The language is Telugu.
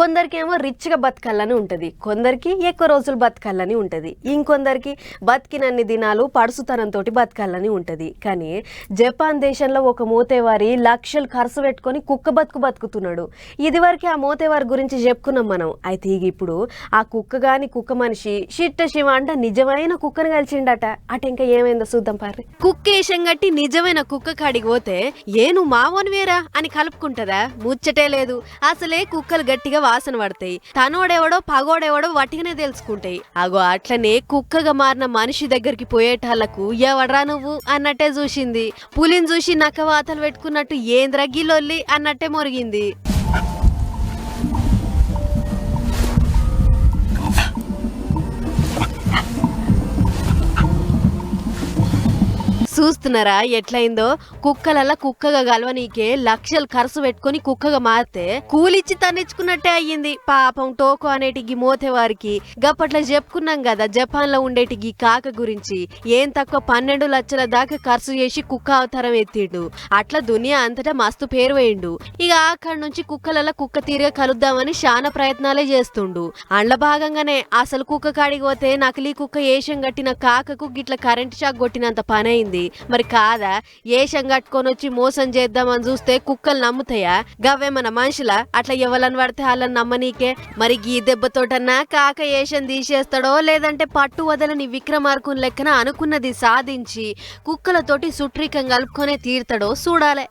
కొందరికేమో రిచ్గా బతకాలని ఉంటుంది, కొందరికి ఎక్కువ రోజులు బతకాలని ఉంటుంది, ఇంకొందరికి బతికినన్ని దినాలు పడుసుతనంతో బతకాలని ఉంటుంది. కానీ జపాన్ దేశంలో ఒక మోతేవారి లక్షలు ఖర్చు పెట్టుకొని కుక్క బతుకుతున్నాడు. ఇదివరకు ఆ మోతేవారి గురించి చెప్పుకున్నాం మనం. అయితే ఇప్పుడు ఆ కుక్క గాని కుక్క మనిషి షిట్ట శివ అంట నిజమైన కుక్కను కలిసిండట. అట ఇంకా ఏమైందో చూద్దాం పారి. కుక్క వేషం గట్టి నిజమైన కుక్క కాడికి పోతే ఏను మావోని వేరా అని కలుపుకుంటదా? ముచ్చటే లేదు. అసలే కుక్కలు గట్టిగా వాసన పడతాయి, తనోడెవడో పగోడెవడో వట్టిగానే తెలుసుకుంటాయి. అగో అట్లనే కుక్కగా మారిన మనిషి దగ్గరికి పోయేటాళ్లకు ఎవడ్రా నువ్వు అన్నట్టే చూసింది. పులిని చూసి నక్క వాతలు పెట్టుకున్నట్టు ఏంద్రా గిల్లొల్లి అన్నట్టే మొరిగింది. చూస్తున్నారా ఎట్లయిందో? కుక్కలలా కుక్కగా గలవనీకే లక్షలు ఖర్చు పెట్టుకుని కుక్కగా మారితే కూలిచ్చి తన్నిచ్చుకున్నట్టే అయ్యింది. పాపం టోకో అనేటికి మోతేవారికి గప్పట్లో చెప్పుకున్నాం కదా జపాన్ లో ఉండేటికి కాక గురించి. ఏం తక్కువ 12 లక్షల దాకా ఖర్చు చేసి కుక్క అవతారం ఎత్తిండు. అట్లా దునియా అంతటా మస్తు పేరు వేయిండు. ఇక అక్కడి నుంచి కుక్కలలా కుక్క తీరుగా కలుద్దామని చాలా ప్రయత్నాలే చేస్తుండు. అండ్ల భాగంగానే అసలు కుక్క కాడికి పోతే నకిలీ కుక్క ఏషం కట్టిన కాకకు గిట్ల కరెంట్ షాక్ కొట్టినంత పనైంది. మరి కాదా? ఏషం కట్టుకొని వచ్చి మోసం చేద్దామని చూస్తే కుక్కలు నమ్ముతాయా? గవ్వేమన్నా మనుషులా అట్లా ఎవలని పడితే వాళ్ళని నమ్మనీకే? మరి గీ దెబ్బతోటన్నా కాక ఏషం తీసేస్తాడో లేదంటే పట్టు వదలని విక్రమార్కుని లెక్కన అనుకున్నది సాధించి కుక్కలతోటి సుట్రికం కలుపుకొనే తీరుతాడో చూడాలే.